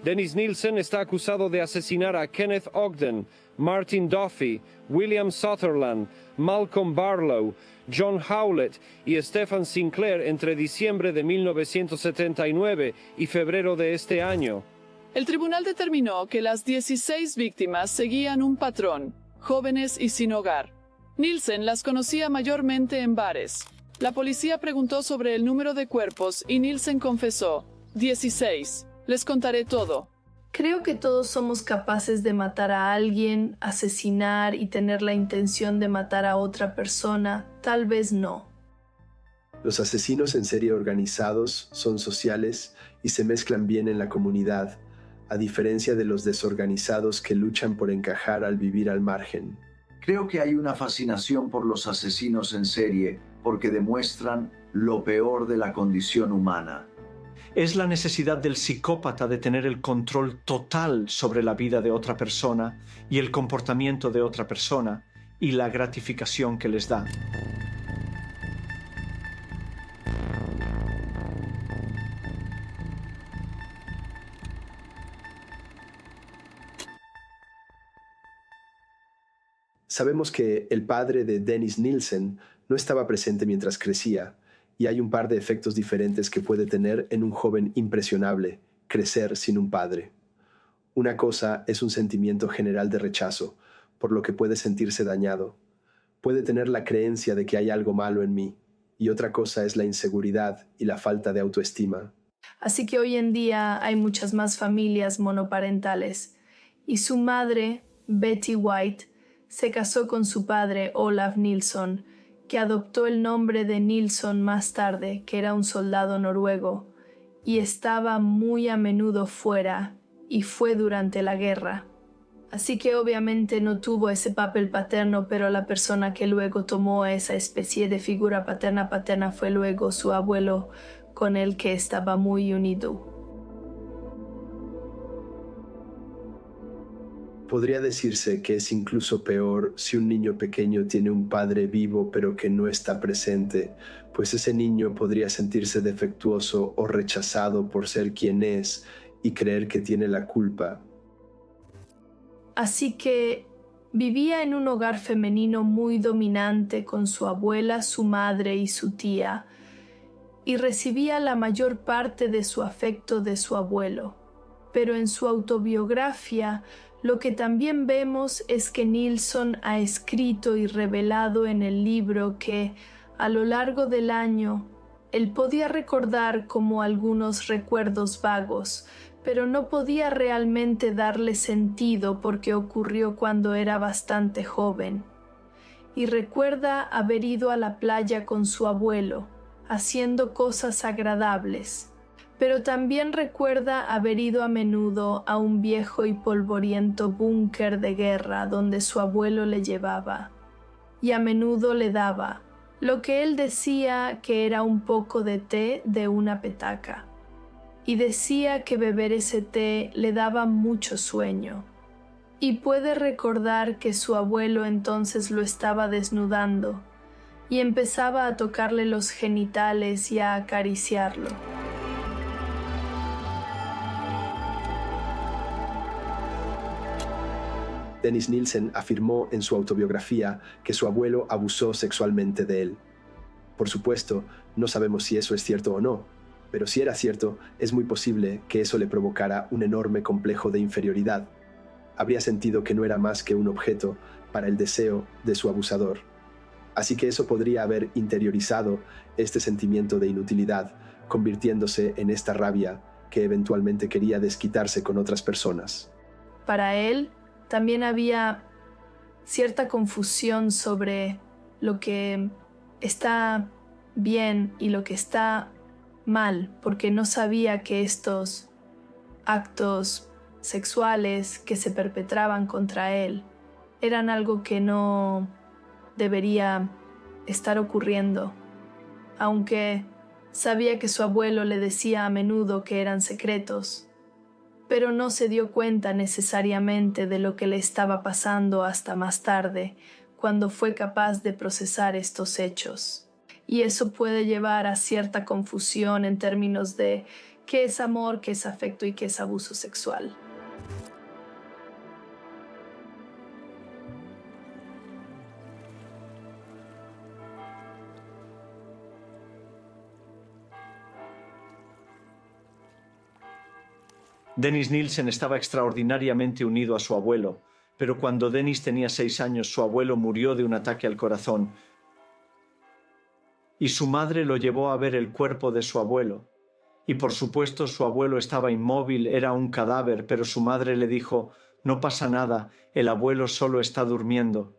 Dennis Nielsen está acusado de asesinar a Kenneth Ogden, Martin Duffy, William Sutherland, Malcolm Barlow, John Howlett y Stephen Sinclair entre diciembre de 1979 y febrero de este año. El tribunal determinó que las 16 víctimas seguían un patrón, jóvenes y sin hogar. Nielsen las conocía mayormente en bares. La policía preguntó sobre el número de cuerpos y Nielsen confesó: 16. Les contaré todo. Creo que todos somos capaces de matar a alguien, asesinar y tener la intención de matar a otra persona. Tal vez no. Los asesinos en serie organizados son sociales y se mezclan bien en la comunidad, a diferencia de los desorganizados que luchan por encajar al vivir al margen. Creo que hay una fascinación por los asesinos en serie porque demuestran lo peor de la condición humana. Es la necesidad del psicópata de tener el control total sobre la vida de otra persona y el comportamiento de otra persona y la gratificación que les da. Sabemos que el padre de Dennis Nielsen no estaba presente mientras crecía, y hay un par de efectos diferentes que puede tener en un joven impresionable, crecer sin un padre. Una cosa es un sentimiento general de rechazo, por lo que puede sentirse dañado. Puede tener la creencia de que hay algo malo en mí, y otra cosa es la inseguridad y la falta de autoestima. Así que hoy en día hay muchas más familias monoparentales, y su madre, Betty White, se casó con su padre, Olaf Nilsson, que adoptó el nombre de Nilsson más tarde, que era un soldado noruego, y estaba muy a menudo fuera, y fue durante la guerra. Así que obviamente no tuvo ese papel paterno, pero la persona que luego tomó esa especie de figura paterna fue luego su abuelo, con el que estaba muy unido. Podría decirse que es incluso peor si un niño pequeño tiene un padre vivo pero que no está presente, pues ese niño podría sentirse defectuoso o rechazado por ser quien es y creer que tiene la culpa. Así que vivía en un hogar femenino muy dominante con su abuela, su madre y su tía, y recibía la mayor parte de su afecto de su abuelo. Pero en su autobiografía, lo que también vemos es que Nilsson ha escrito y revelado en el libro que, a lo largo del año, él podía recordar como algunos recuerdos vagos, pero no podía realmente darle sentido porque ocurrió cuando era bastante joven. Y recuerda haber ido a la playa con su abuelo, haciendo cosas agradables. Pero también recuerda haber ido a menudo a un viejo y polvoriento búnker de guerra donde su abuelo le llevaba, y a menudo le daba lo que él decía que era un poco de té de una petaca, y decía que beber ese té le daba mucho sueño, y puede recordar que su abuelo entonces lo estaba desnudando, y empezaba a tocarle los genitales y a acariciarlo. Dennis Nielsen afirmó en su autobiografía que su abuelo abusó sexualmente de él. Por supuesto, no sabemos si eso es cierto o no, pero si era cierto, es muy posible que eso le provocara un enorme complejo de inferioridad. Habría sentido que no era más que un objeto para el deseo de su abusador. Así que eso podría haber interiorizado este sentimiento de inutilidad, convirtiéndose en esta rabia que eventualmente quería desquitarse con otras personas. Para él, también había cierta confusión sobre lo que está bien y lo que está mal, porque no sabía que estos actos sexuales que se perpetraban contra él eran algo que no debería estar ocurriendo, aunque sabía que su abuelo le decía a menudo que eran secretos. Pero no se dio cuenta necesariamente de lo que le estaba pasando hasta más tarde, cuando fue capaz de procesar estos hechos. Y eso puede llevar a cierta confusión en términos de qué es amor, qué es afecto y qué es abuso sexual. Dennis Nielsen estaba extraordinariamente unido a su abuelo, pero cuando Dennis tenía 6 años, su abuelo murió de un ataque al corazón y su madre lo llevó a ver el cuerpo de su abuelo. Y por supuesto su abuelo estaba inmóvil, era un cadáver, pero su madre le dijo: «No pasa nada, el abuelo solo está durmiendo».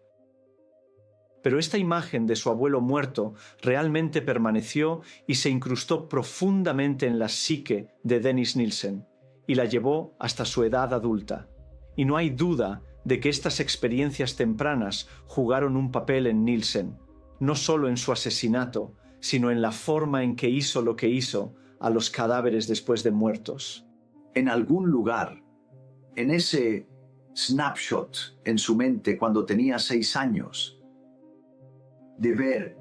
Pero esta imagen de su abuelo muerto realmente permaneció y se incrustó profundamente en la psique de Dennis Nielsen y la llevó hasta su edad adulta. Y no hay duda de que estas experiencias tempranas jugaron un papel en Nielsen, no solo en su asesinato, sino en la forma en que hizo lo que hizo a los cadáveres después de muertos. En algún lugar, en ese snapshot en su mente cuando tenía 6 años, de ver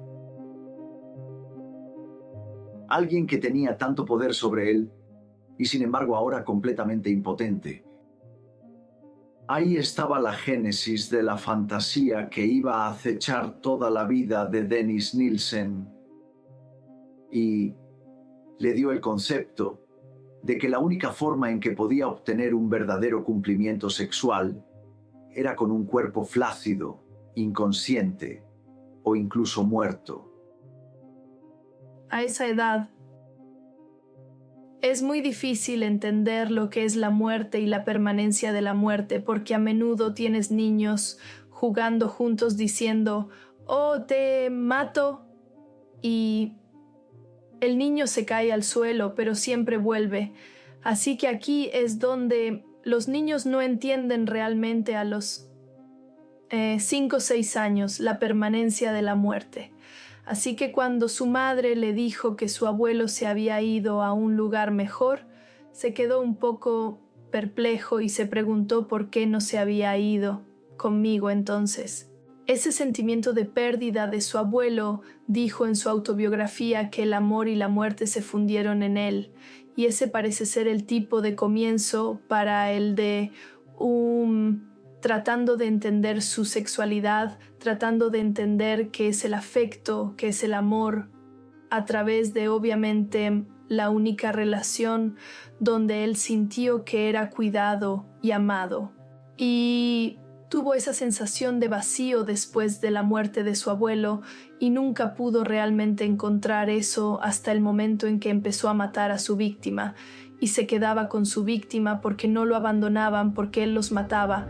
a alguien que tenía tanto poder sobre él y sin embargo ahora completamente impotente. Ahí estaba la génesis de la fantasía que iba a acechar toda la vida de Dennis Nielsen y le dio el concepto de que la única forma en que podía obtener un verdadero cumplimiento sexual era con un cuerpo flácido, inconsciente o incluso muerto. A esa edad, es muy difícil entender lo que es la muerte y la permanencia de la muerte, porque a menudo tienes niños jugando juntos diciendo: «Oh, te mato», y el niño se cae al suelo, pero siempre vuelve. Así que aquí es donde los niños no entienden realmente a los 5 o 6 años la permanencia de la muerte. Así que cuando su madre le dijo que su abuelo se había ido a un lugar mejor, se quedó un poco perplejo y se preguntó por qué no se había ido conmigo entonces. Ese sentimiento de pérdida de su abuelo dijo en su autobiografía que el amor y la muerte se fundieron en él, y ese parece ser el tipo de comienzo para el de tratando de entender su sexualidad, tratando de entender qué es el afecto, qué es el amor, a través de obviamente la única relación donde él sintió que era cuidado y amado. Y tuvo esa sensación de vacío después de la muerte de su abuelo y nunca pudo realmente encontrar eso hasta el momento en que empezó a matar a su víctima y se quedaba con su víctima porque no lo abandonaban, porque él los mataba.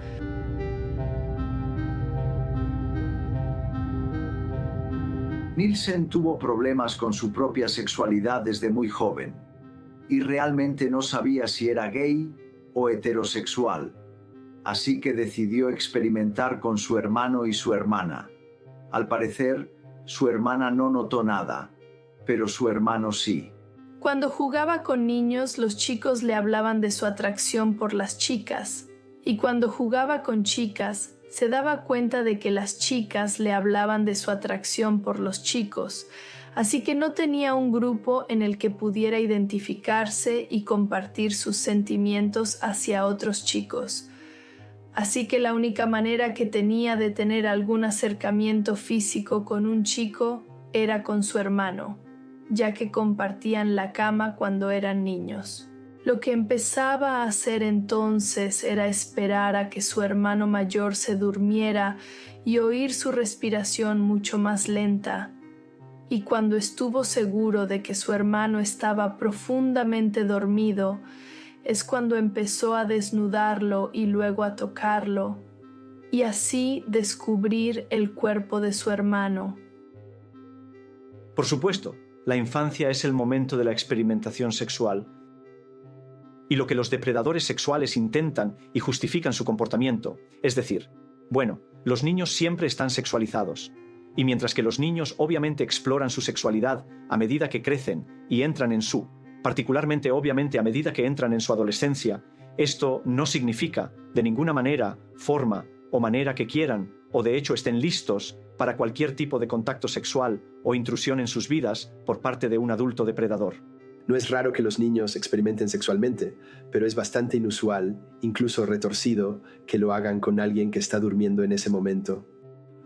Nielsen tuvo problemas con su propia sexualidad desde muy joven y realmente no sabía si era gay o heterosexual, así que decidió experimentar con su hermano y su hermana. Al parecer, su hermana no notó nada, pero su hermano sí. Cuando jugaba con niños, los chicos le hablaban de su atracción por las chicas, y cuando jugaba con chicas, se daba cuenta de que las chicas le hablaban de su atracción por los chicos, así que no tenía un grupo en el que pudiera identificarse y compartir sus sentimientos hacia otros chicos. Así que la única manera que tenía de tener algún acercamiento físico con un chico era con su hermano, ya que compartían la cama cuando eran niños. Lo que empezaba a hacer entonces era esperar a que su hermano mayor se durmiera y oír su respiración mucho más lenta. Y cuando estuvo seguro de que su hermano estaba profundamente dormido, es cuando empezó a desnudarlo y luego a tocarlo, y así descubrir el cuerpo de su hermano. Por supuesto, la infancia es el momento de la experimentación sexual. Y lo que los depredadores sexuales intentan y justifican su comportamiento, es decir, bueno, los niños siempre están sexualizados. Y mientras que los niños obviamente exploran su sexualidad a medida que crecen y entran en particularmente obviamente a medida que entran en su adolescencia, esto no significa, de ninguna manera, forma o manera que quieran o de hecho estén listos para cualquier tipo de contacto sexual o intrusión en sus vidas por parte de un adulto depredador. No es raro que los niños experimenten sexualmente, pero es bastante inusual, incluso retorcido, que lo hagan con alguien que está durmiendo en ese momento.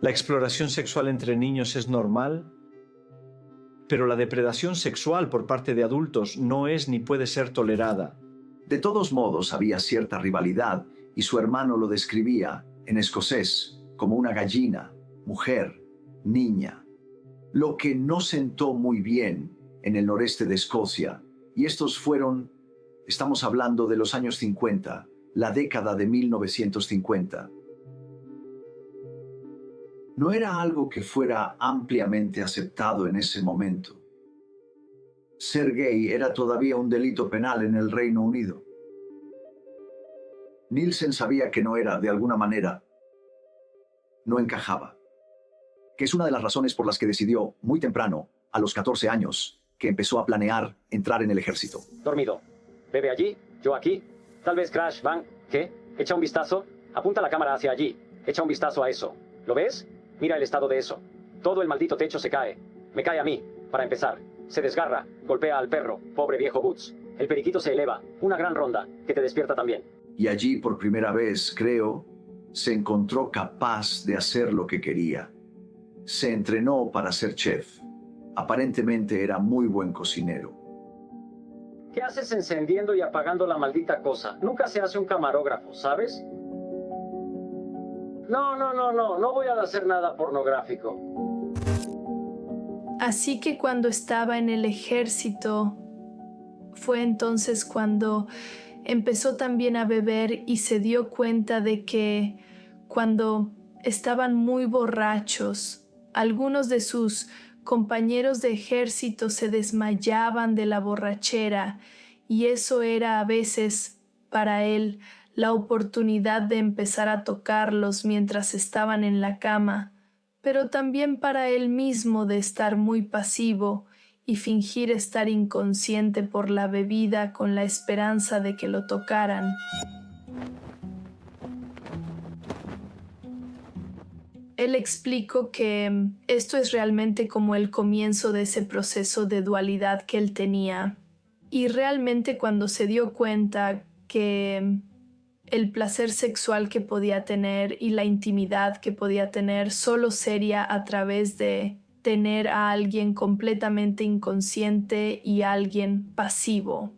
La exploración sexual entre niños es normal, pero la depredación sexual por parte de adultos no es ni puede ser tolerada. De todos modos, había cierta rivalidad y su hermano lo describía, en escocés, como una gallina, mujer, niña. Lo que no sentó muy bien en el noreste de Escocia, y estamos hablando de los años 50, la década de 1950. No era algo que fuera ampliamente aceptado en ese momento. Ser gay era todavía un delito penal en el Reino Unido. Nielsen sabía que no era, de alguna manera, no encajaba. Que es una de las razones por las que decidió, muy temprano, a los 14 años, que empezó a planear entrar en el ejército. Dormido. Bebe allí, yo aquí. Tal vez Crash, Van. ¿Qué? Echa un vistazo. Apunta la cámara hacia allí. Echa un vistazo a eso. ¿Lo ves? Mira el estado de eso. Todo el maldito techo se cae. Me cae a mí, para empezar. Se desgarra, golpea al perro, pobre viejo Boots. El periquito se eleva, una gran ronda, que te despierta también. Y allí, por primera vez, creo, se encontró capaz de hacer lo que quería. Se entrenó para ser chef. Aparentemente era muy buen cocinero. ¿Qué haces encendiendo y apagando la maldita cosa? Nunca se hace un camarógrafo, ¿sabes? No voy a hacer nada pornográfico. Así que cuando estaba en el ejército, fue entonces cuando empezó también a beber y se dio cuenta de que cuando estaban muy borrachos, algunos de sus compañeros de ejército se desmayaban de la borrachera y eso era a veces para él la oportunidad de empezar a tocarlos mientras estaban en la cama, pero también para él mismo de estar muy pasivo y fingir estar inconsciente por la bebida con la esperanza de que lo tocaran. Él explicó que esto es realmente como el comienzo de ese proceso de dualidad que él tenía. Y realmente cuando se dio cuenta que el placer sexual que podía tener y la intimidad que podía tener solo sería a través de tener a alguien completamente inconsciente y alguien pasivo.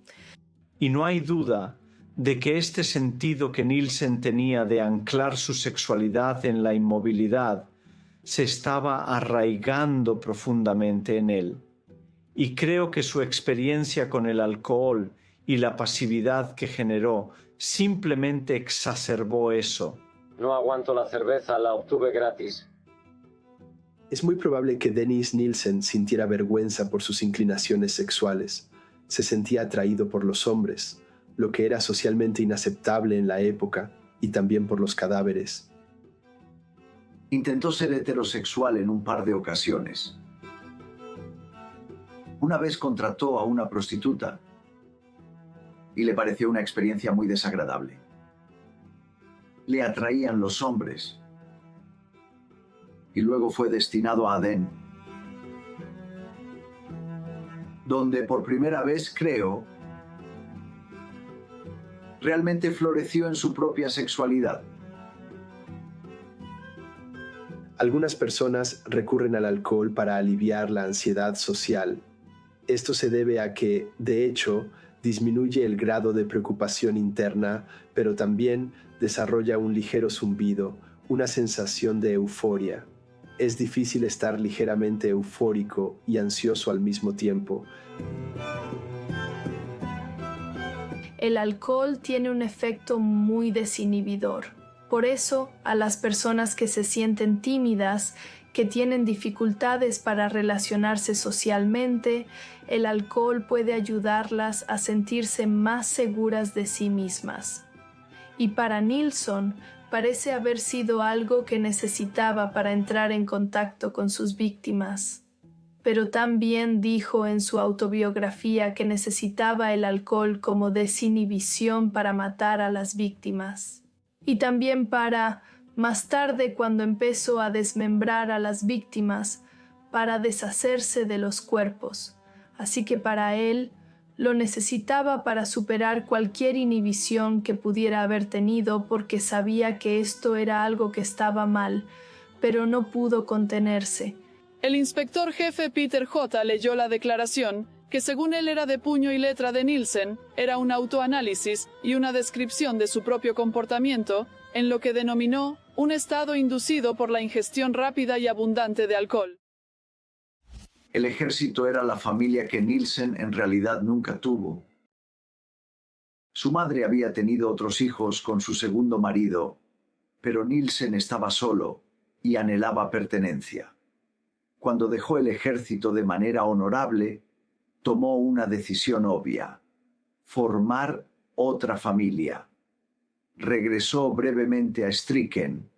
Y no hay duda de que este sentido que Nielsen tenía de anclar su sexualidad en la inmovilidad se estaba arraigando profundamente en él. Y creo que su experiencia con el alcohol y la pasividad que generó simplemente exacerbó eso. No aguanto la cerveza, la obtuve gratis. Es muy probable que Dennis Nielsen sintiera vergüenza por sus inclinaciones sexuales. Se sentía atraído por los hombres, lo que era socialmente inaceptable en la época, y también por los cadáveres. Intentó ser heterosexual en un par de ocasiones. Una vez contrató a una prostituta y le pareció una experiencia muy desagradable. Le atraían los hombres y luego fue destinado a Aden, donde por primera vez, creo, realmente floreció en su propia sexualidad. Algunas personas recurren al alcohol para aliviar la ansiedad social. Esto se debe a que, de hecho, disminuye el grado de preocupación interna, pero también desarrolla un ligero zumbido, una sensación de euforia. Es difícil estar ligeramente eufórico y ansioso al mismo tiempo. El alcohol tiene un efecto muy desinhibidor. Por eso, a las personas que se sienten tímidas, que tienen dificultades para relacionarse socialmente, el alcohol puede ayudarlas a sentirse más seguras de sí mismas. Y para Nilsson, parece haber sido algo que necesitaba para entrar en contacto con sus víctimas. Pero también dijo en su autobiografía que necesitaba el alcohol como desinhibición para matar a las víctimas. Y también para, más tarde cuando empezó a desmembrar a las víctimas, para deshacerse de los cuerpos. Así que para él, Lo necesitaba para superar cualquier inhibición que pudiera haber tenido porque sabía que esto era algo que estaba mal, pero no pudo contenerse. El inspector jefe Peter J. leyó la declaración, que según él era de puño y letra de Nielsen, era un autoanálisis y una descripción de su propio comportamiento, en lo que denominó un estado inducido por la ingestión rápida y abundante de alcohol. El ejército era la familia que Nielsen en realidad nunca tuvo. Su madre había tenido otros hijos con su segundo marido, pero Nielsen estaba solo y anhelaba pertenencia. Cuando dejó el ejército de manera honorable, tomó una decisión obvia: formar otra familia. Regresó brevemente a Stricken,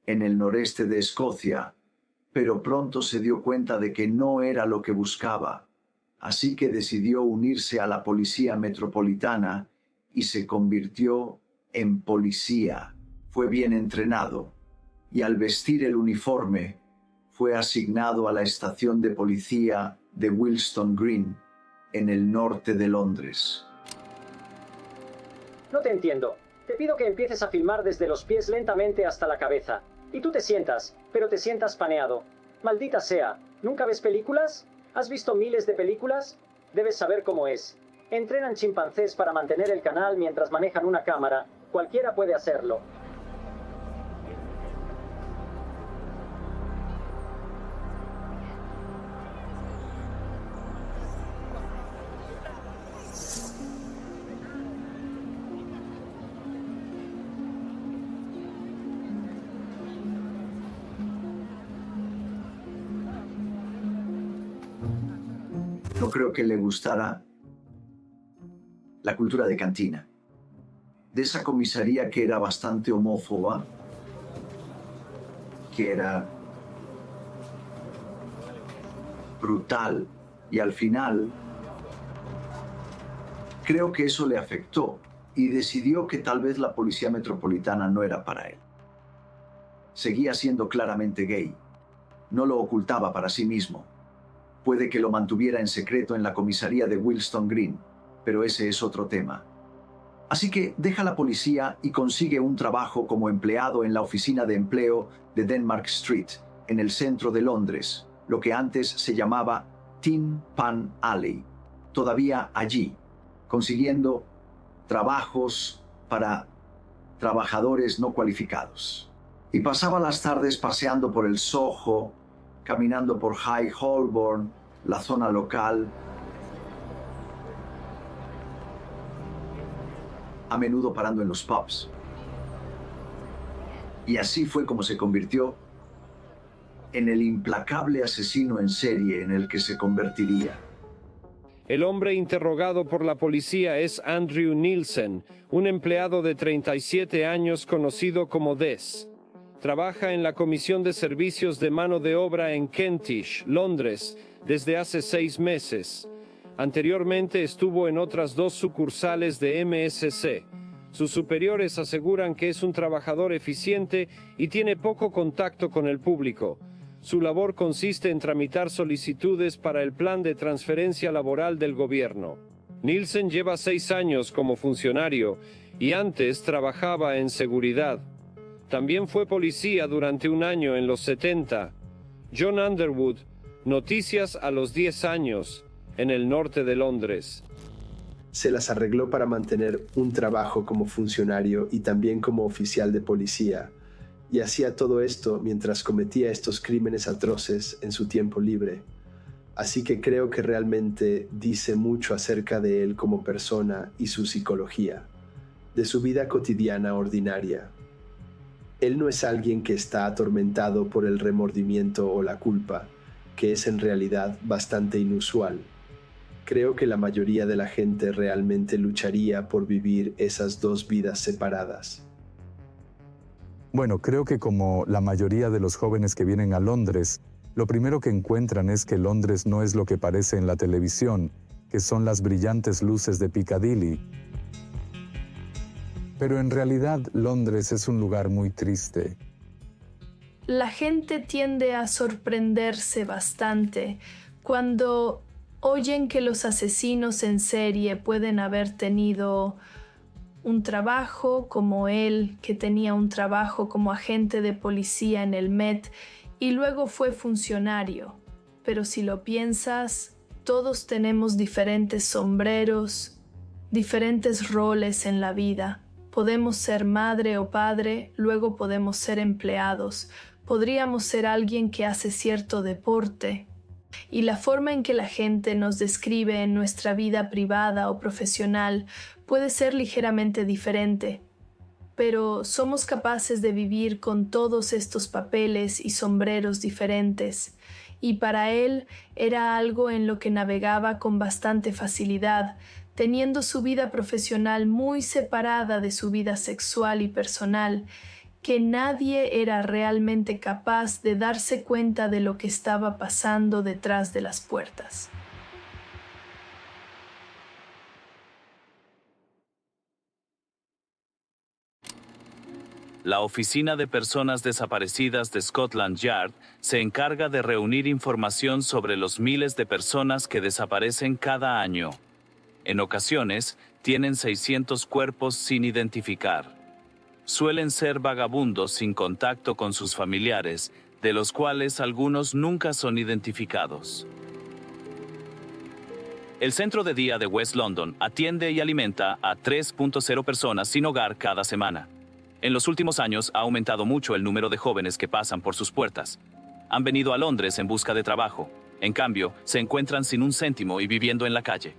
en el noreste de Escocia, pero pronto se dio cuenta de que no era lo que buscaba, así que decidió unirse a la policía metropolitana y se convirtió en policía. Fue bien entrenado y al vestir el uniforme fue asignado a la estación de policía de Willesden Green, en el norte de Londres. No te entiendo. Te pido que empieces a filmar desde los pies lentamente hasta la cabeza. Y tú te sientas, pero te sientas paneado. Maldita sea, ¿nunca ves películas? ¿Has visto miles de películas? Debes saber cómo es. Entrenan chimpancés para mantener el canal mientras manejan una cámara. Cualquiera puede hacerlo. No creo que le gustara la cultura de cantina. De esa comisaría que era bastante homófoba, que era brutal, y al final creo que eso le afectó y decidió que tal vez la policía metropolitana no era para él. Seguía siendo claramente gay. No lo ocultaba para sí mismo. Puede que lo mantuviera en secreto en la comisaría de Willesden Green, pero ese es otro tema. Así que deja la policía y consigue un trabajo como empleado en la oficina de empleo de Denmark Street, en el centro de Londres, lo que antes se llamaba Tin Pan Alley, todavía allí, consiguiendo trabajos para trabajadores no cualificados. Y pasaba las tardes paseando por el Soho, caminando por High Holborn, la zona local, a menudo parando en los pubs. Y así fue como se convirtió en el implacable asesino en serie en el que se convertiría. El hombre interrogado por la policía es Andrew Nielsen, un empleado de 37 años conocido como Des. Trabaja en la Comisión de Servicios de Mano de Obra en Kentish, Londres, desde hace 6 meses. Anteriormente estuvo en otras 2 sucursales de MSC. Sus superiores aseguran que es un trabajador eficiente y tiene poco contacto con el público. Su labor consiste en tramitar solicitudes para el plan de transferencia laboral del gobierno. Nielsen lleva 6 años como funcionario y antes trabajaba en seguridad. También fue policía durante un año en los 70. John Underwood, noticias a los 10 años, en el norte de Londres. Se las arregló para mantener un trabajo como funcionario y también como oficial de policía, y hacía todo esto mientras cometía estos crímenes atroces en su tiempo libre. Así que creo que realmente dice mucho acerca de él como persona y su psicología, de su vida cotidiana ordinaria. Él no es alguien que está atormentado por el remordimiento o la culpa, que es en realidad bastante inusual. Creo que la mayoría de la gente realmente lucharía por vivir esas 2 vidas separadas. Bueno, creo que como la mayoría de los jóvenes que vienen a Londres, lo primero que encuentran es que Londres no es lo que parece en la televisión, que son las brillantes luces de Piccadilly. Pero en realidad Londres es un lugar muy triste. La gente tiende a sorprenderse bastante cuando oyen que los asesinos en serie pueden haber tenido un trabajo como él, que tenía un trabajo como agente de policía en el Met y luego fue funcionario. Pero si lo piensas, todos tenemos diferentes sombreros, diferentes roles en la vida. Podemos ser madre o padre, luego podemos ser empleados. Podríamos ser alguien que hace cierto deporte. Y la forma en que la gente nos describe en nuestra vida privada o profesional puede ser ligeramente diferente. Pero somos capaces de vivir con todos estos papeles y sombreros diferentes. Y para él era algo en lo que navegaba con bastante facilidad, teniendo su vida profesional muy separada de su vida sexual y personal, que nadie era realmente capaz de darse cuenta de lo que estaba pasando detrás de las puertas. La Oficina de Personas Desaparecidas de Scotland Yard se encarga de reunir información sobre los miles de personas que desaparecen cada año. En ocasiones, tienen 600 cuerpos sin identificar. Suelen ser vagabundos sin contacto con sus familiares, de los cuales algunos nunca son identificados. El centro de día de West London atiende y alimenta a 3.0 personas sin hogar cada semana. En los últimos años ha aumentado mucho el número de jóvenes que pasan por sus puertas. Han venido a Londres en busca de trabajo. En cambio, se encuentran sin un céntimo y viviendo en la calle.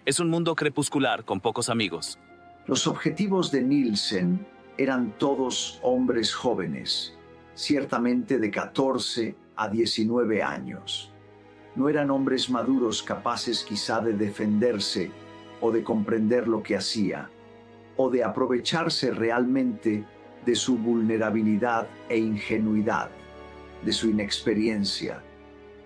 Es un mundo crepuscular con pocos amigos. Los objetivos de Nielsen eran todos hombres jóvenes, ciertamente de 14 a 19 años. No eran hombres maduros capaces quizá de defenderse o de comprender lo que hacía, o de aprovecharse realmente de su vulnerabilidad e ingenuidad, de su inexperiencia.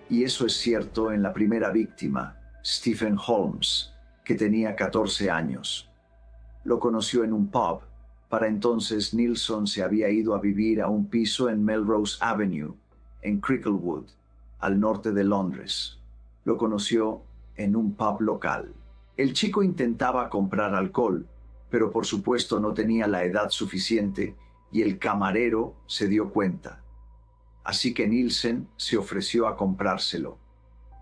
Y eso es cierto en la primera víctima, Stephen Holmes, que tenía 14 años. Lo conoció en un pub. Para entonces Nilsson se había ido a vivir a un piso en Melrose Avenue, en Cricklewood, al norte de Londres. Lo conoció en un pub local. El chico intentaba comprar alcohol, pero por supuesto no tenía la edad suficiente y el camarero se dio cuenta. Así que Nielsen se ofreció a comprárselo.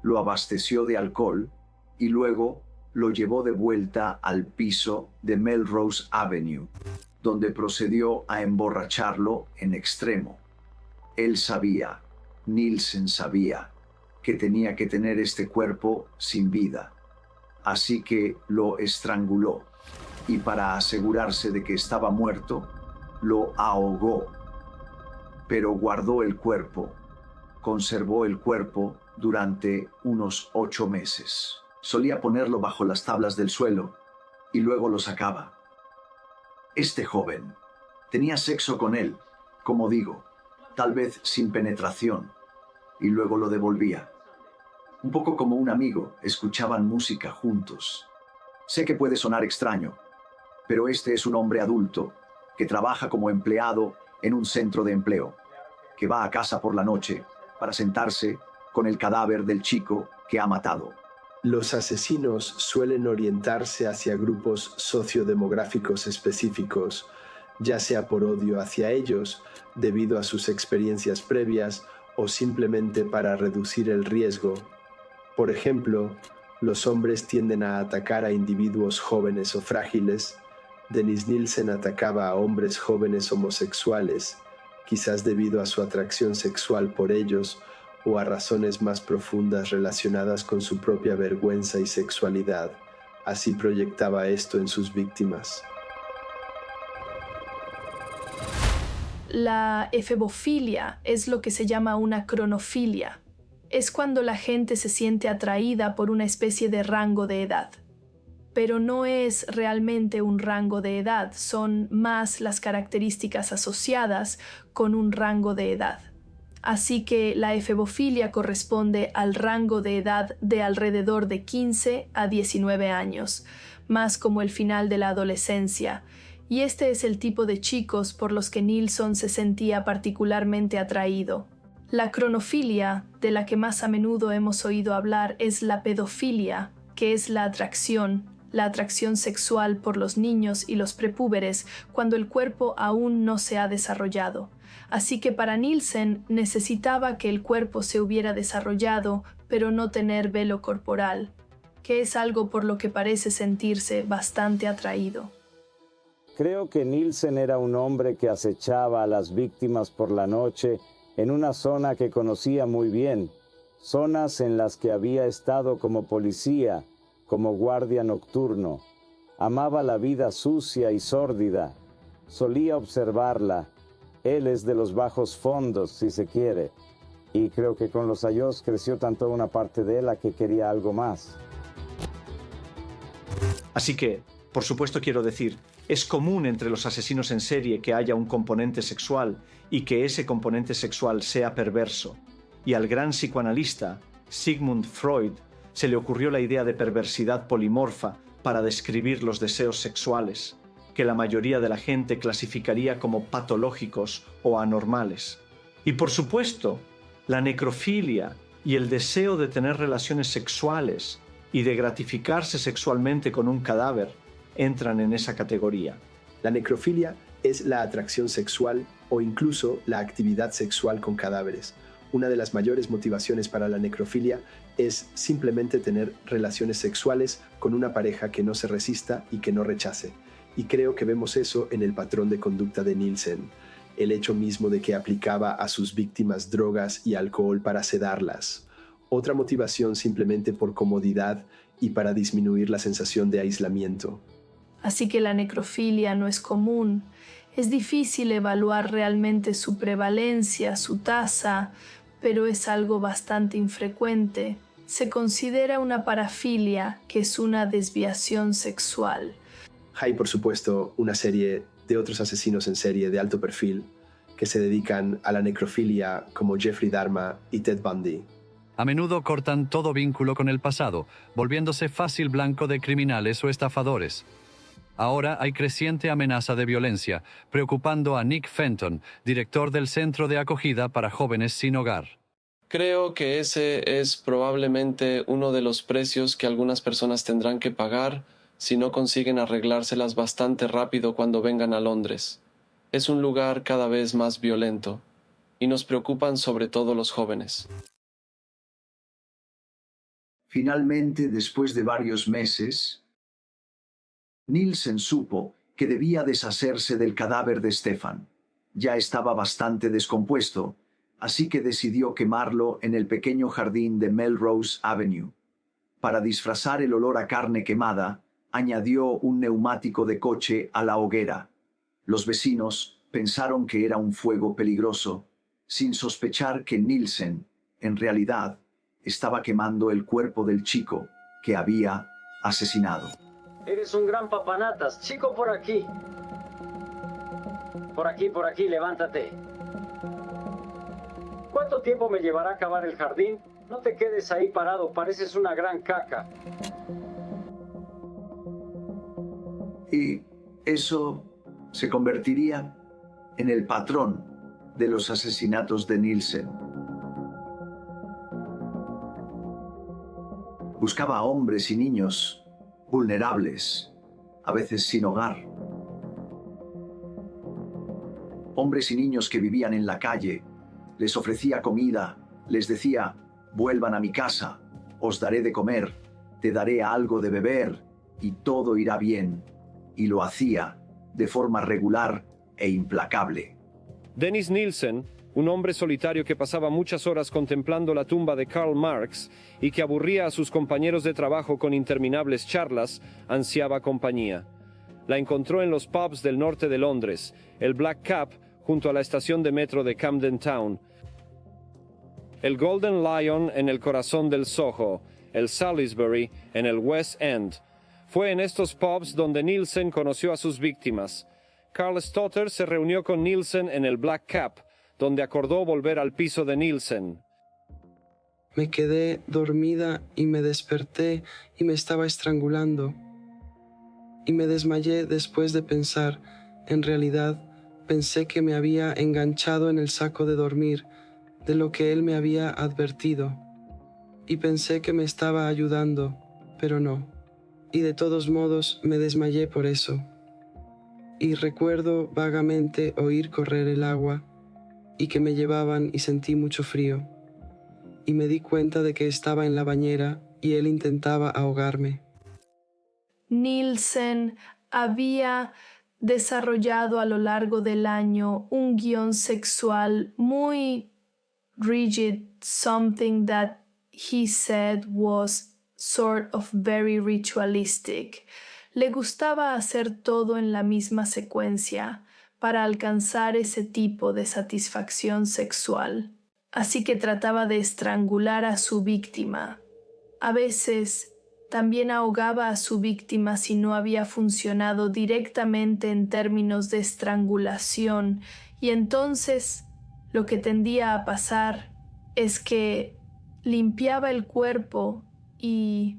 Lo abasteció de alcohol y luego lo llevó de vuelta al piso de Melrose Avenue, donde procedió a emborracharlo en extremo. Él sabía, Nielsen sabía, que tenía que tener este cuerpo sin vida. Así que lo estranguló y para asegurarse de que estaba muerto, lo ahogó. Pero guardó el cuerpo, conservó el cuerpo durante unos 8 meses. Solía ponerlo bajo las tablas del suelo y luego lo sacaba. Este joven tenía sexo con él, como digo, tal vez sin penetración, y luego lo devolvía. Un poco como un amigo, escuchaban música juntos. Sé que puede sonar extraño, pero este es un hombre adulto que trabaja como empleado en un centro de empleo, que va a casa por la noche para sentarse con el cadáver del chico que ha matado. Los asesinos suelen orientarse hacia grupos sociodemográficos específicos, ya sea por odio hacia ellos, debido a sus experiencias previas o simplemente para reducir el riesgo. Por ejemplo, los hombres tienden a atacar a individuos jóvenes o frágiles. Dennis Nielsen atacaba a hombres jóvenes homosexuales, quizás debido a su atracción sexual por ellos o a razones más profundas relacionadas con su propia vergüenza y sexualidad. Así proyectaba esto en sus víctimas. La efebofilia es lo que se llama una cronofilia. Es cuando la gente se siente atraída por una especie de rango de edad. Pero no es realmente un rango de edad, son más las características asociadas con un rango de edad. Así que la efebofilia corresponde al rango de edad de alrededor de 15 a 19 años, más como el final de la adolescencia, y este es el tipo de chicos por los que Nilsson se sentía particularmente atraído. La cronofilia, de la que más a menudo hemos oído hablar, es la pedofilia, que es la atracción sexual por los niños y los prepúberes cuando el cuerpo aún no se ha desarrollado. Así que para Nielsen necesitaba que el cuerpo se hubiera desarrollado, pero no tener velo corporal, que es algo por lo que parece sentirse bastante atraído. Creo que Nielsen era un hombre que acechaba a las víctimas por la noche en una zona que conocía muy bien, zonas en las que había estado como policía, como guardia nocturno. Amaba la vida sucia y sórdida. Solía observarla. Él es de los bajos fondos, si se quiere. Y creo que con los años creció tanto una parte de él a que quería algo más. Así que, por supuesto quiero decir, es común entre los asesinos en serie que haya un componente sexual y que ese componente sexual sea perverso. Y al gran psicoanalista, Sigmund Freud, se le ocurrió la idea de perversidad polimorfa para describir los deseos sexuales, que la mayoría de la gente clasificaría como patológicos o anormales. Y por supuesto, la necrofilia y el deseo de tener relaciones sexuales y de gratificarse sexualmente con un cadáver entran en esa categoría. La necrofilia es la atracción sexual o incluso la actividad sexual con cadáveres. Una de las mayores motivaciones para la necrofilia es simplemente tener relaciones sexuales con una pareja que no se resista y que no rechace. Y creo que vemos eso en el patrón de conducta de Nielsen, el hecho mismo de que aplicaba a sus víctimas drogas y alcohol para sedarlas. Otra motivación simplemente por comodidad y para disminuir la sensación de aislamiento. Así que la necrofilia no es común. Es difícil evaluar realmente su prevalencia, su tasa, pero es algo bastante infrecuente. Se considera una parafilia, que es una desviación sexual. Hay, por supuesto, una serie de otros asesinos en serie de alto perfil que se dedican a la necrofilia, como Jeffrey Dahmer y Ted Bundy. A menudo cortan todo vínculo con el pasado, volviéndose fácil blanco de criminales o estafadores. Ahora hay creciente amenaza de violencia, preocupando a Nick Fenton, director del Centro de Acogida para Jóvenes Sin Hogar. Creo que ese es probablemente uno de los precios que algunas personas tendrán que pagar si no consiguen arreglárselas bastante rápido cuando vengan a Londres. Es un lugar cada vez más violento, y nos preocupan sobre todo los jóvenes. Finalmente, después de varios meses, Nielsen supo que debía deshacerse del cadáver de Stefan. Ya estaba bastante descompuesto, así que decidió quemarlo en el pequeño jardín de Melrose Avenue. Para disfrazar el olor a carne quemada, añadió un neumático de coche a la hoguera. Los vecinos pensaron que era un fuego peligroso, sin sospechar que Nielsen, en realidad, estaba quemando el cuerpo del chico que había asesinado. Eres un gran papanatas, chico, por aquí. Por aquí, levántate. ¿Cuánto tiempo me llevará a acabar el jardín? No te quedes ahí parado, pareces una gran caca. Y eso se convertiría en el patrón de los asesinatos de Nielsen. Buscaba a hombres y niños vulnerables, a veces sin hogar. Hombres y niños que vivían en la calle. Les ofrecía comida, les decía, vuelvan a mi casa, os daré de comer, te daré algo de beber y todo irá bien. Y lo hacía de forma regular e implacable. Dennis Nielsen, un hombre solitario que pasaba muchas horas contemplando la tumba de Karl Marx y que aburría a sus compañeros de trabajo con interminables charlas, ansiaba compañía. La encontró en los pubs del norte de Londres, el Black Cap junto a la estación de metro de Camden Town, el Golden Lion en el corazón del Soho, el Salisbury en el West End. Fue en estos pubs donde Nielsen conoció a sus víctimas. Carl Stotter se reunió con Nielsen en el Black Cap, donde acordó volver al piso de Nielsen. Me quedé dormida y me desperté y me estaba estrangulando. Y me desmayé después de pensar. En realidad, pensé que me había enganchado en el saco de dormir. de lo que él me había advertido, y pensé que me estaba ayudando, pero no, y de todos modos me desmayé por eso. Y recuerdo vagamente oír correr el agua, y que me llevaban y sentí mucho frío, y me di cuenta de que estaba en la bañera y él intentaba ahogarme. Nielsen había desarrollado a lo largo del año un guión sexual muy rigid, something that he said was sort of very ritualistic. Le gustaba hacer todo en la misma secuencia para alcanzar ese tipo de satisfacción sexual. Así que trataba de estrangular a su víctima. A veces también ahogaba a su víctima si no había funcionado directamente en términos de estrangulación, y entonces lo que tendía a pasar es que limpiaba el cuerpo y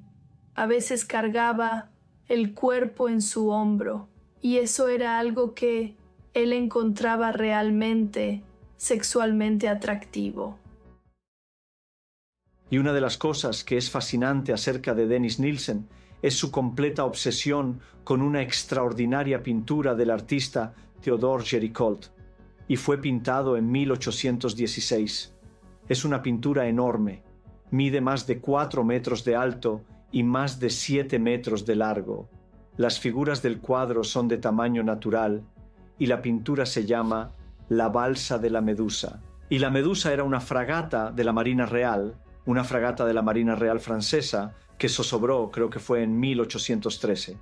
a veces cargaba el cuerpo en su hombro, y eso era algo que él encontraba realmente sexualmente atractivo. Y una de las cosas que es fascinante acerca de Dennis Nielsen es su completa obsesión con una extraordinaria pintura del artista Theodore Géricault, y fue pintado en 1816. Es una pintura enorme, mide más de 4 metros de alto y más de 7 metros de largo. Las figuras del cuadro son de tamaño natural y la pintura se llama La balsa de la Medusa. Y la Medusa era una fragata de la Marina Real, una fragata de la Marina Real francesa que zozobró, creo que fue en 1813.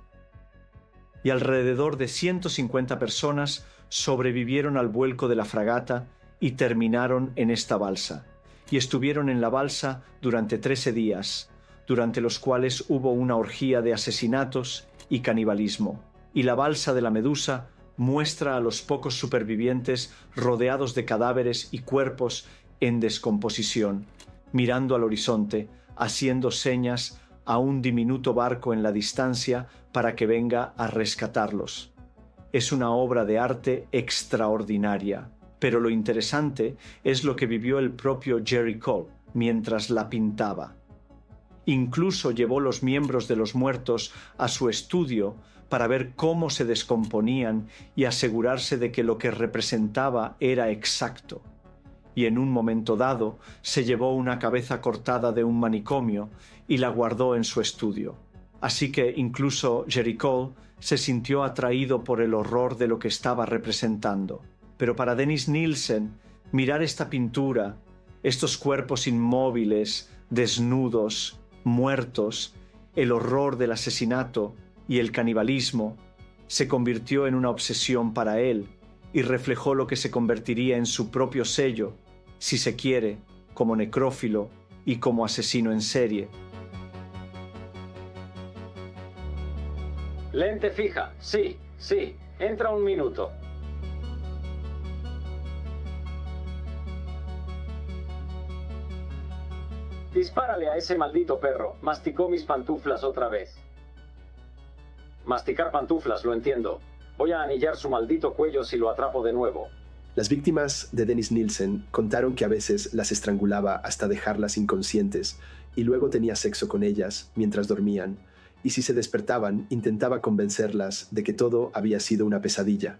Y alrededor de 150 personas sobrevivieron al vuelco de la fragata y terminaron en esta balsa. Y estuvieron en la balsa durante 13 días, durante los cuales hubo una orgía de asesinatos y canibalismo. Y la balsa de la Medusa muestra a los pocos supervivientes rodeados de cadáveres y cuerpos en descomposición, mirando al horizonte, haciendo señas a un diminuto barco en la distancia para que venga a rescatarlos. Es una obra de arte extraordinaria, pero lo interesante es lo que vivió el propio Géricault mientras la pintaba. Incluso llevó los miembros de los muertos a su estudio para ver cómo se descomponían y asegurarse de que lo que representaba era exacto. Y en un momento dado se llevó una cabeza cortada de un manicomio y la guardó en su estudio. Así que incluso Géricault se sintió atraído por el horror de lo que estaba representando. Pero para Dennis Nielsen, mirar esta pintura, estos cuerpos inmóviles, desnudos, muertos, el horror del asesinato y el canibalismo, se convirtió en una obsesión para él y reflejó lo que se convertiría en su propio sello, si se quiere, como necrófilo y como asesino en serie. Lente fija, sí, entra un minuto. Dispárale a ese maldito perro, masticó mis pantuflas otra vez. Masticar pantuflas, lo entiendo. Voy a anillar su maldito cuello si lo atrapo de nuevo. Las víctimas de Dennis Nielsen contaron que a veces las estrangulaba hasta dejarlas inconscientes y luego tenía sexo con ellas mientras dormían, y si se despertaban intentaba convencerlas de que todo había sido una pesadilla.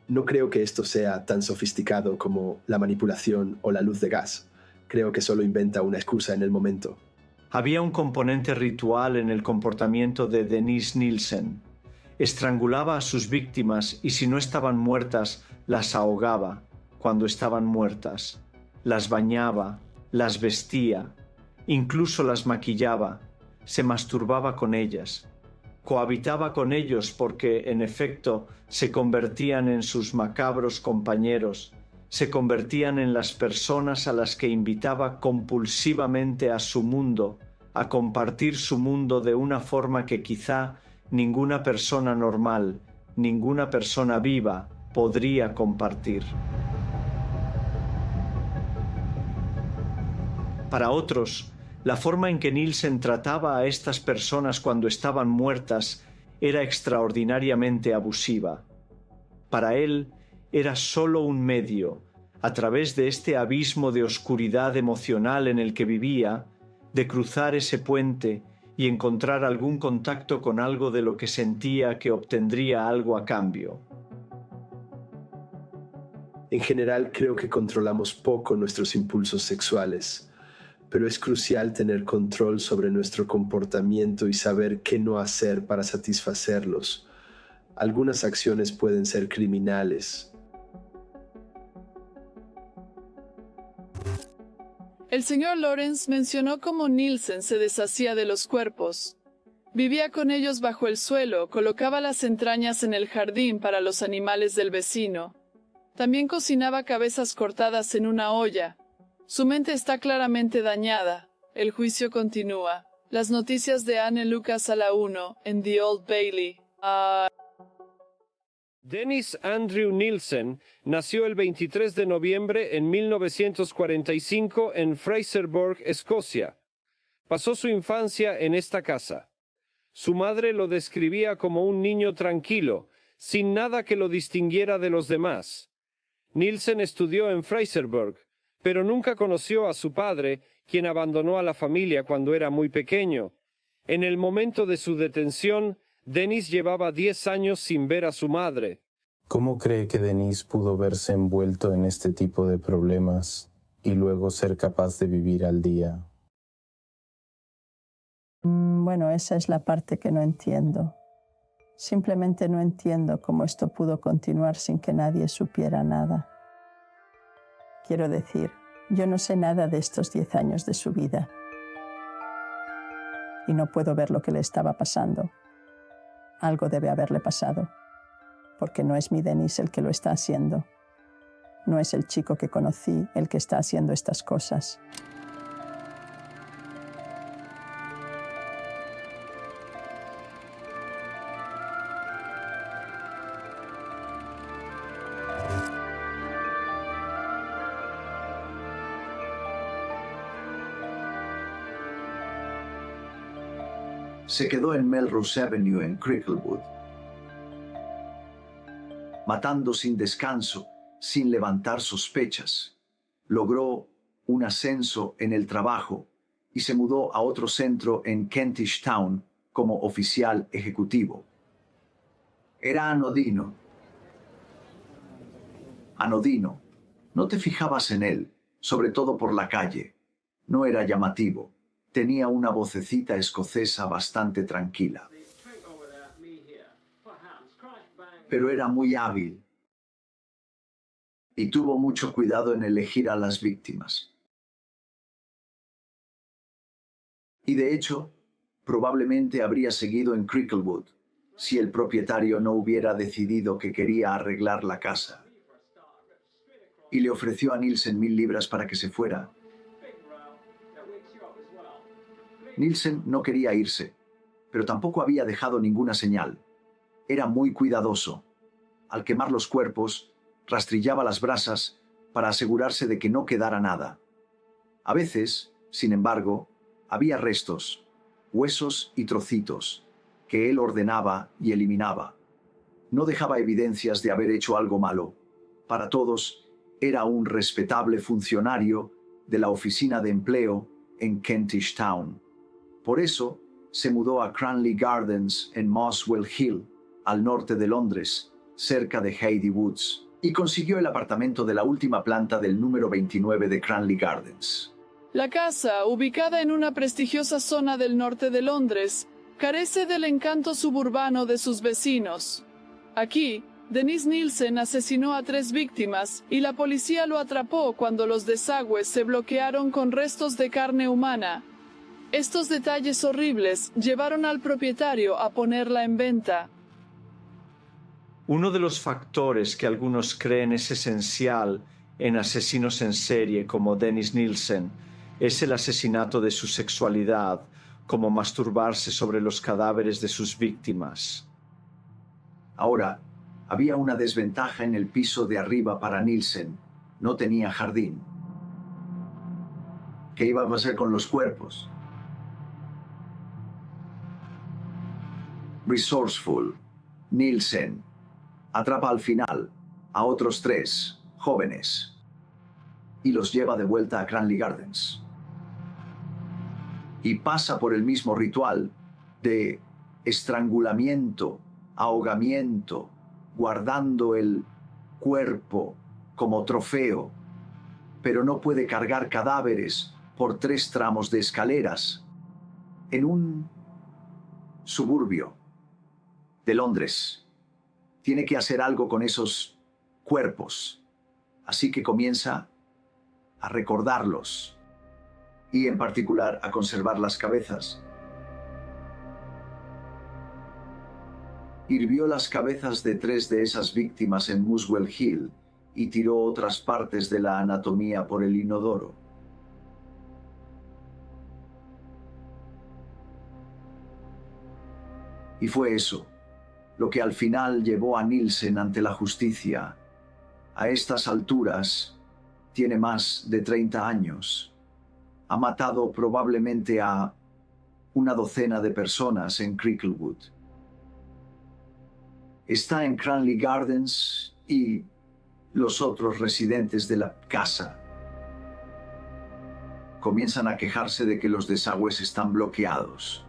No creo que esto sea tan sofisticado como la manipulación o la luz de gas. Creo que solo inventa una excusa en el momento. Había un componente ritual en el comportamiento de Dennis Nielsen. Estrangulaba a sus víctimas y si no estaban muertas, las ahogaba cuando estaban muertas. Las bañaba, las vestía, incluso las maquillaba, se masturbaba con ellas. Cohabitaba con ellos porque, en efecto, se convertían en sus macabros compañeros, se convertían en las personas a las que invitaba compulsivamente a su mundo, a compartir su mundo de una forma que quizá ninguna persona normal, ninguna persona viva podría compartir. Para otros, la forma en que Nielsen trataba a estas personas cuando estaban muertas era extraordinariamente abusiva. Para él era solo un medio, a través de este abismo de oscuridad emocional en el que vivía, de cruzar ese puente y encontrar algún contacto con algo de lo que sentía que obtendría algo a cambio. En general, creo que controlamos poco nuestros impulsos sexuales, pero es crucial tener control sobre nuestro comportamiento y saber qué no hacer para satisfacerlos. Algunas acciones pueden ser criminales. El señor Lawrence mencionó cómo Nielsen se deshacía de los cuerpos. Vivía con ellos bajo el suelo, colocaba las entrañas en el jardín para los animales del vecino. También cocinaba cabezas cortadas en una olla. Su mente está claramente dañada. El juicio continúa. Las noticias de Anne Lucas a la 1 en The Old Bailey. Dennis Andrew Nielsen nació el 23 de noviembre en 1945 en Fraserburgh, Escocia. Pasó su infancia en esta casa. Su madre lo describía como un niño tranquilo, sin nada que lo distinguiera de los demás. Nielsen estudió en Fraserburgh, pero nunca conoció a su padre, quien abandonó a la familia cuando era muy pequeño. En el momento de su detención, Dennis llevaba 10 años sin ver a su madre. ¿Cómo cree que Dennis pudo verse envuelto en este tipo de problemas y luego ser capaz de vivir al día? Bueno, esa es la parte que no entiendo. Simplemente no entiendo cómo esto pudo continuar sin que nadie supiera nada. Quiero decir, yo no sé nada de estos 10 años de su vida. Y no puedo ver lo que le estaba pasando. Algo debe haberle pasado. Porque no es mi Dennis el que lo está haciendo. No es el chico que conocí el que está haciendo estas cosas. Se quedó en Melrose Avenue en Cricklewood, matando sin descanso, sin levantar sospechas. Logró un ascenso en el trabajo y se mudó a otro centro en Kentish Town como oficial ejecutivo. Era anodino. Anodino. No te fijabas en él, sobre todo por la calle. No era llamativo. Tenía una vocecita escocesa bastante tranquila. Pero era muy hábil y tuvo mucho cuidado en elegir a las víctimas. Y de hecho, probablemente habría seguido en Cricklewood si el propietario no hubiera decidido que quería arreglar la casa. Y le ofreció a Nielsen 1000 libras para que se fuera. Nielsen no quería irse, pero tampoco había dejado ninguna señal. Era muy cuidadoso. Al quemar los cuerpos, rastrillaba las brasas para asegurarse de que no quedara nada. A veces, sin embargo, había restos, huesos y trocitos, que él ordenaba y eliminaba. No dejaba evidencias de haber hecho algo malo. Para todos, era un respetable funcionario de la oficina de empleo en Kentish Town. Por eso, se mudó a Cranley Gardens en Muswell Hill, al norte de Londres, cerca de Heidi Woods, y consiguió el apartamento de la última planta del número 29 de Cranley Gardens. La casa, ubicada en una prestigiosa zona del norte de Londres, carece del encanto suburbano de sus vecinos. Aquí, Dennis Nielsen asesinó a 3 víctimas y la policía lo atrapó cuando los desagües se bloquearon con restos de carne humana. Estos detalles horribles llevaron al propietario a ponerla en venta. Uno de los factores que algunos creen es esencial en asesinos en serie como Dennis Nielsen es el asesinato de su sexualidad, como masturbarse sobre los cadáveres de sus víctimas. Ahora, había una desventaja en el piso de arriba para Nielsen. No tenía jardín. ¿Qué iba a hacer con los cuerpos? Resourceful. Nielsen atrapa al final a otros 3 jóvenes. y los lleva de vuelta a Cranley Gardens. Y pasa por el mismo ritual de estrangulamiento, ahogamiento, guardando el cuerpo como trofeo, pero no puede cargar cadáveres por 3 tramos de escaleras en un suburbio de Londres. Tiene que hacer algo con esos cuerpos, así que comienza a recordarlos y en particular a conservar las cabezas. Hirvió las cabezas de 3 de esas víctimas en Muswell Hill y tiró otras partes de la anatomía por el inodoro. Y fue eso lo que al final llevó a Nielsen ante la justicia. A estas alturas tiene más de 30 años. Ha matado probablemente a una docena de personas en Cricklewood. Está en Cranley Gardens y los otros residentes de la casa comienzan a quejarse de que los desagües están bloqueados.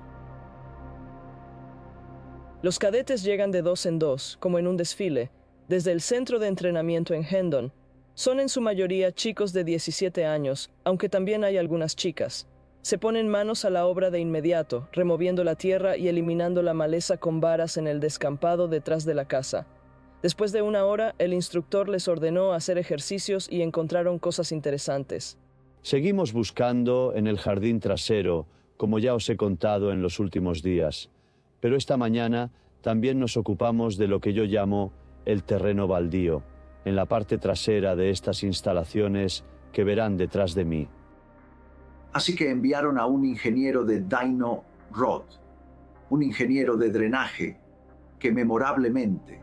Los cadetes llegan de 2 en 2, como en un desfile, desde el centro de entrenamiento en Hendon. Son en su mayoría chicos de 17 años, aunque también hay algunas chicas. Se ponen manos a la obra de inmediato, removiendo la tierra y eliminando la maleza con varas en el descampado detrás de la casa. Después de 1 hora, el instructor les ordenó hacer ejercicios y encontraron cosas interesantes. Seguimos buscando en el jardín trasero, como ya os he contado en los últimos días. Pero esta mañana también nos ocupamos de lo que yo llamo el terreno baldío, en la parte trasera de estas instalaciones que verán detrás de mí. Así que enviaron a un ingeniero de Dyno Rod, un ingeniero de drenaje, que memorablemente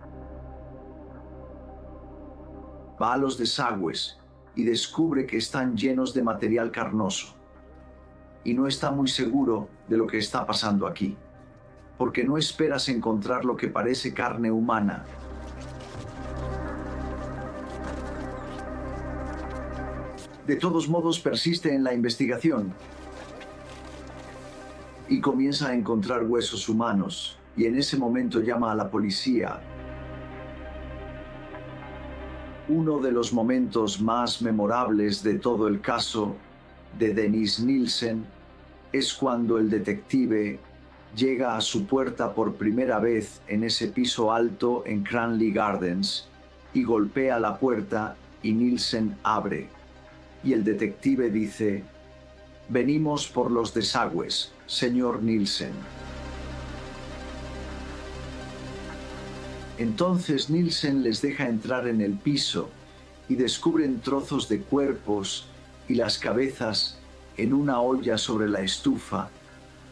va a los desagües y descubre que están llenos de material carnoso. Y no está muy seguro de lo que está pasando aquí, porque no esperas encontrar lo que parece carne humana. De todos modos, persiste en la investigación y comienza a encontrar huesos humanos, y en ese momento llama a la policía. Uno de los momentos más memorables de todo el caso de Denise Nielsen es cuando el detective llega a su puerta por primera vez en ese piso alto en Cranley Gardens y golpea la puerta y Nielsen abre. Y el detective dice: «Venimos por los desagües, señor Nielsen». Entonces Nielsen les deja entrar en el piso y descubren trozos de cuerpos y las cabezas en una olla sobre la estufa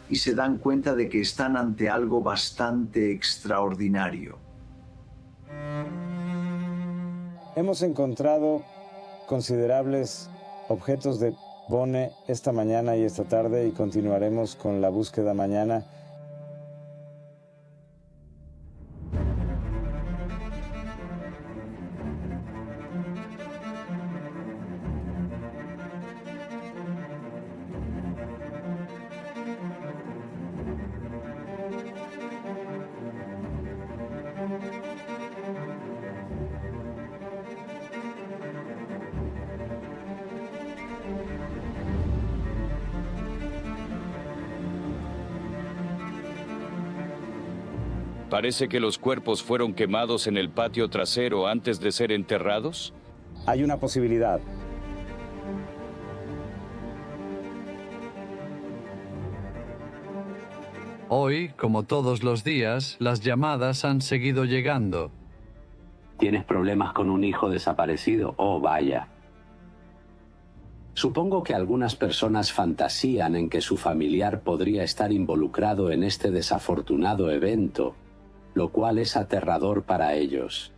y se dan cuenta de que están ante algo bastante extraordinario. Hemos encontrado considerables objetos de Bone esta mañana y esta tarde y continuaremos con la búsqueda mañana. ¿Parece que los cuerpos fueron quemados en el patio trasero antes de ser enterrados? Hay una posibilidad. Hoy, como todos los días, las llamadas han seguido llegando. ¿Tienes problemas con un hijo desaparecido? Oh, vaya. Supongo que algunas personas fantasían en que su familiar podría estar involucrado en este desafortunado evento, lo cual es aterrador para ellos.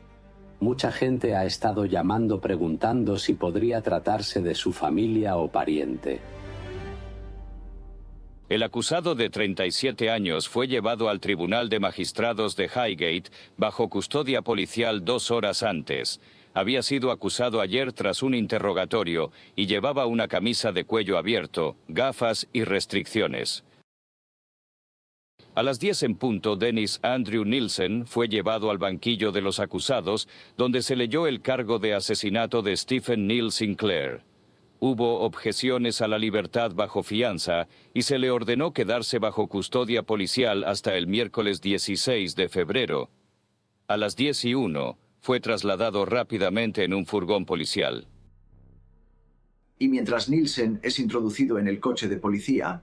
Mucha gente ha estado llamando preguntando si podría tratarse de su familia o pariente. El acusado de 37 años fue llevado al Tribunal de Magistrados de Highgate bajo custodia policial 2 horas antes. había sido acusado ayer tras un interrogatorio y llevaba una camisa de cuello abierto, gafas y restricciones. A las 10 en punto, Dennis Andrew Nielsen fue llevado al banquillo de los acusados, donde se leyó el cargo de asesinato de Stephen Neil Sinclair. Hubo objeciones a la libertad bajo fianza y se le ordenó quedarse bajo custodia policial hasta el miércoles 16 de febrero. A las 10:01, fue trasladado rápidamente en un furgón policial. Y mientras Nielsen es introducido en el coche de policía,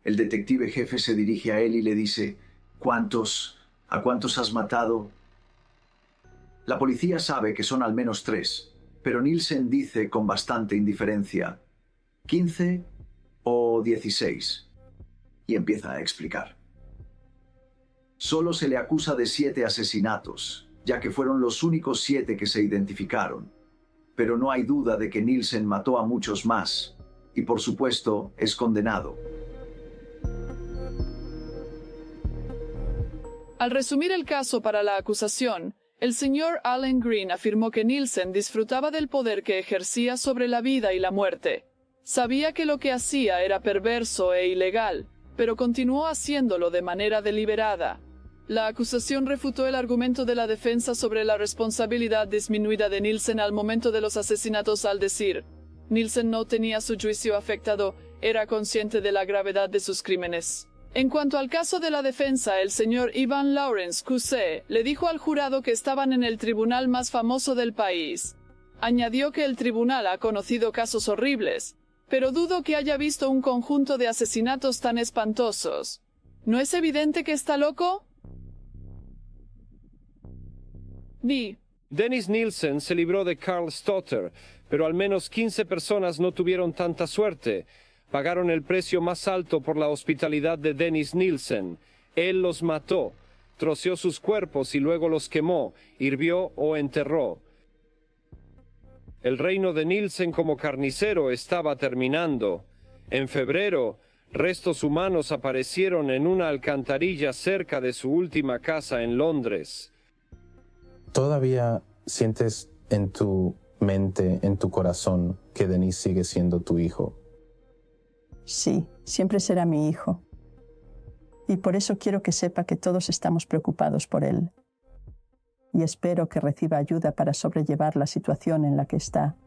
el detective jefe se dirige a él y le dice: ¿A cuántos has matado? La policía sabe que son al menos 3, pero Nielsen dice con bastante indiferencia: 15 o 16. Y empieza a explicar. Solo se le acusa de 7 asesinatos, ya que fueron los únicos 7 que se identificaron. Pero no hay duda de que Nielsen mató a muchos más, y por supuesto es condenado. Al resumir el caso para la acusación, el señor Allen Green afirmó que Nielsen disfrutaba del poder que ejercía sobre la vida y la muerte. Sabía que lo que hacía era perverso e ilegal, pero continuó haciéndolo de manera deliberada. La acusación refutó el argumento de la defensa sobre la responsabilidad disminuida de Nielsen al momento de los asesinatos al decir: Nielsen no tenía su juicio afectado, era consciente de la gravedad de sus crímenes. En cuanto al caso de la defensa, el señor Ivan Lawrence QC le dijo al jurado que estaban en el tribunal más famoso del país. Añadió que el tribunal ha conocido casos horribles, pero dudo que haya visto un conjunto de asesinatos tan espantosos. ¿No es evidente que está loco? Dennis Nielsen se libró de Carl Stotter, pero al menos 15 personas no tuvieron tanta suerte. Pagaron el precio más alto por la hospitalidad de Dennis Nielsen. Él los mató, troceó sus cuerpos y luego los quemó, hirvió o enterró. El reino de Nielsen como carnicero estaba terminando. En febrero, restos humanos aparecieron en una alcantarilla cerca de su última casa en Londres. ¿Todavía sientes en tu mente, en tu corazón, que Dennis sigue siendo tu hijo? Sí, siempre será mi hijo. Y por eso quiero que sepa que todos estamos preocupados por él. Y espero que reciba ayuda para sobrellevar la situación en la que está.